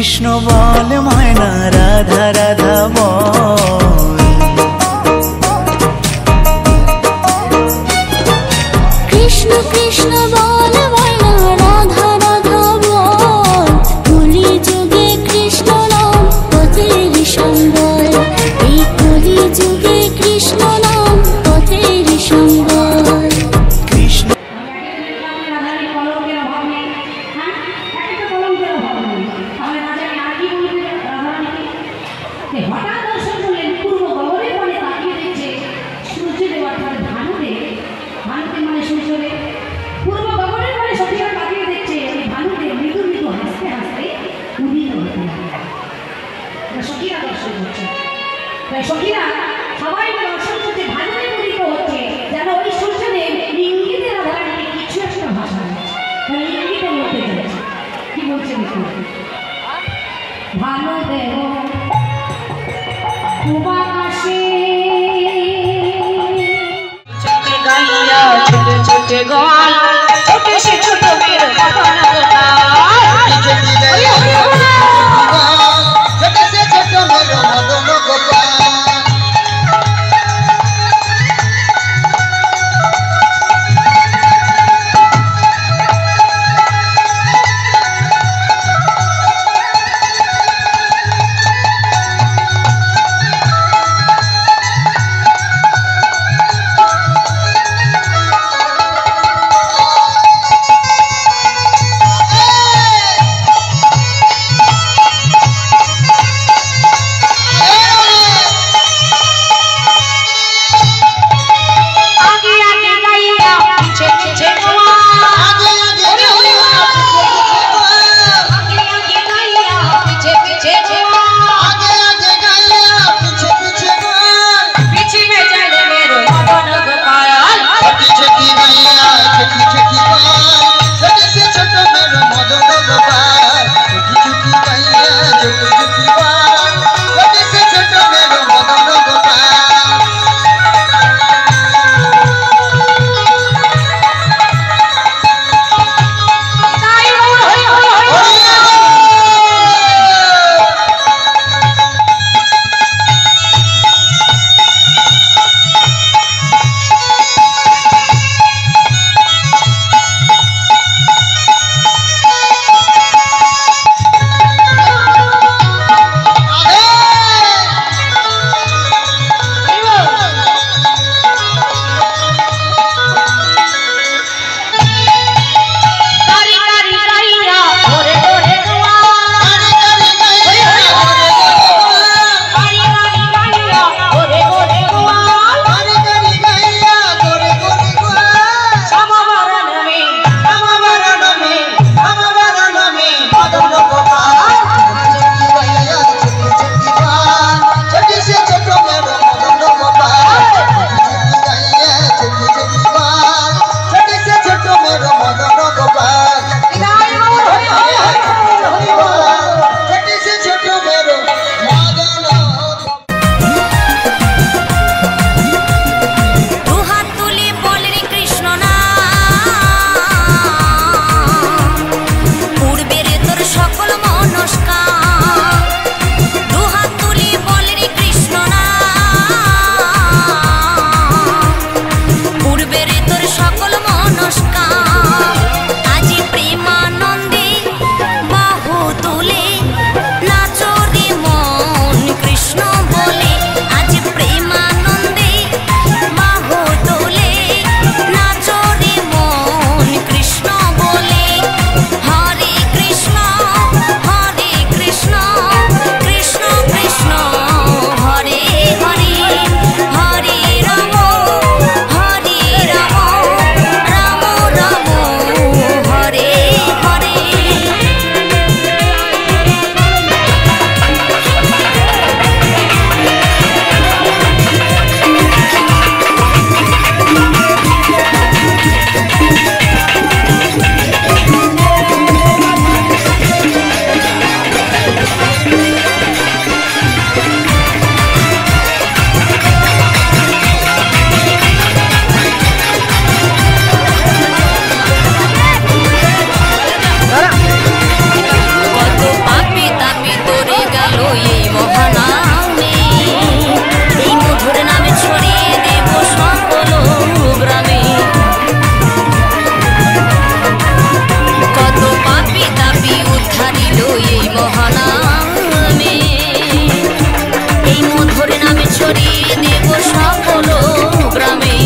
কৃষ্ণ বল ময়না রাধা রাধা বল। কৃষ্ণ কৃষ্ণ বল ময়না রাধা রাধা বল। কলি যুগে কৃষ্ণ নাম পথের সম্বল। এই কলি যুগে কৃষ্ণ নাম পথের সম্বল। কৃষ্ণ হঠাৎ দর্শন করলেন পূর্ব গগনের পানে তাকিয়ে দেখছে সূর্যদেব অর্থাৎ ভানুদেব, ভানুদেব মানে সূর্যদেব, পূর্ব গগনের পানে সখীরা তাকিয়ে দেখছে ওই ভানুদেব মৃদু মৃদু হাসতে হাসতে উদিত হতে লাগে। সখীরা দর্শন করছে, তাই সখীরা সবাই দর্শন করছে ভানুদেব উদিত হচ্ছে, যেন ওই সূর্যদেব ইঙ্গিতের আধারে কিছু একটা ভাষা আছে, ইঙ্গিতের মধ্যে যাচ্ছে। কি বলছে দেখুন, ভানুদেব ছোটে ছোটে গোয়াল ছোটে সে ছোট বীর এই মহানামে, এই মধুর নামে ছড়িয়ে দেব সকল গ্রামে।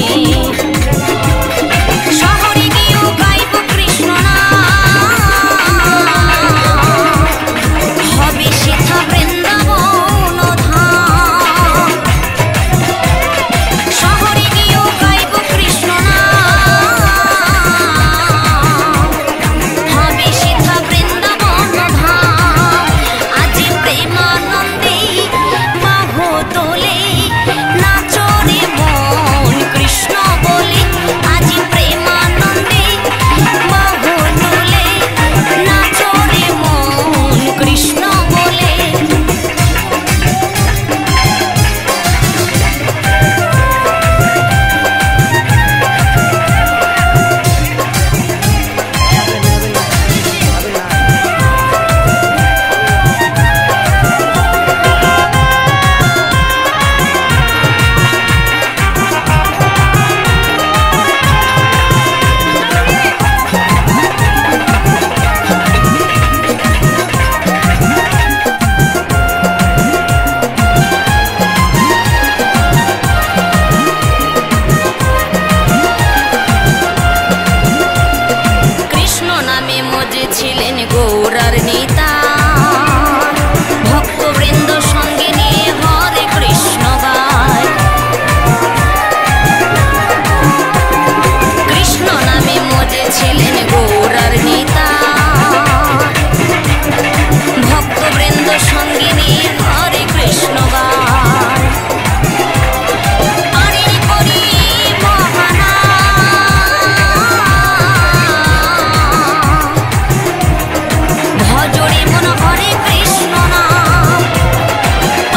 শহরে গিয়েও গাইব কৃষ্ণ নাম, হবে সেথা বৃন্দাবন ধাম। শহরে গিয়েও গাইব কৃষ্ণ নাম, হবে সেথা বৃন্দাবন ধাম। আজ প্রেমানন্দে বাহু তোলে নাচরে মন কৃষ্ণ বলে। আজ প্রেমানন্দে বাহু তোলে নাচরে মন কৃষ্ণ বলে। কৃষ্ণ নামে মজে ছিলেন গৌরার নেতা, ভক্তবৃন্দ সঙ্গে নিয়ে হরে কৃষ্ণ গায়। কৃষ্ণ নামে মজে ছিলেন গৌরার নেতা, ভক্তবৃন্দ সঙ্গে নিয়ে হরে কৃষ্ণ গায়। আরে করি মহানাম, ভজরে মন হরে কৃষ্ণ নাম।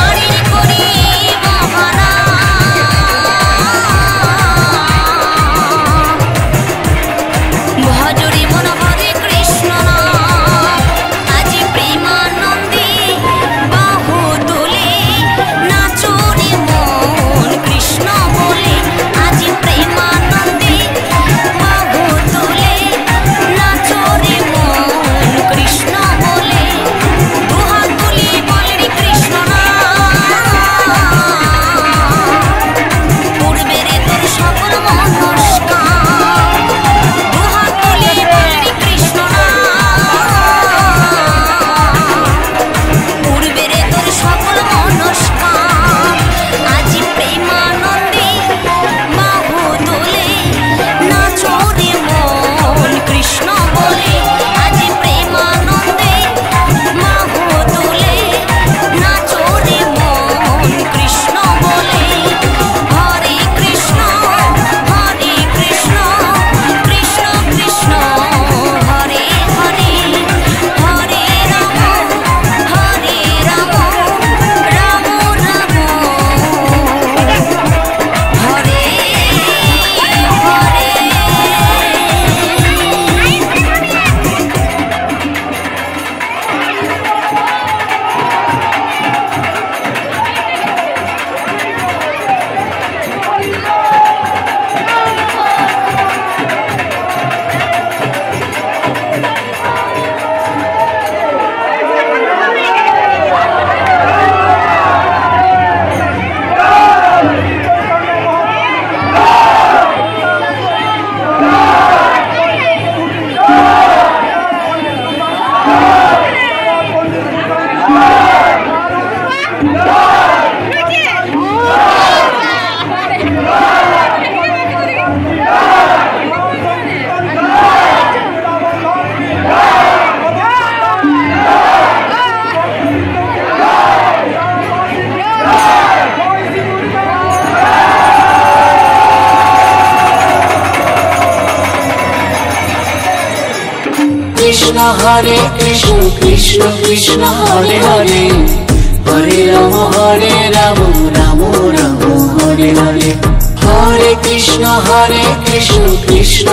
আরে করি মহানাম, ভজরে মন হরে কৃষ্ণ নাম। আজ প্রেমানন্দে বাহু তোলে নাচরে মন কৃষ্ণ বলে। আজ প্রেমানন্দে বাহু তোলে নাচরে মন কৃষ্ণ বলে। দুহাত তুলে বলে কৃষ্ণ নাম, পূর্বের তোর সকল মনস্কাম। দুহাত তুলে বলে কৃষ্ণ নাম, পূর্বের তোর সকল মনস্কাম। আজ প্রেমানন্দে বাহু তোলে নাচরে মন কৃষ্ণ বলে। আজ প্রেমানন্দে বাহু তোলে নাচরে মন কৃষ্ণ বলে। হরে কৃষ্ণ কৃষ্ণ কৃষ্ণ হরে হরে, হরে রাম রাম রাম হরে হরে। কৃষ্ণ হরে কৃষ্ণ কৃষ্ণ কৃষ্ণ হরে হরে, হরে রাম রাম রাম হরে হরে। হরে কৃষ্ণ কৃষ্ণ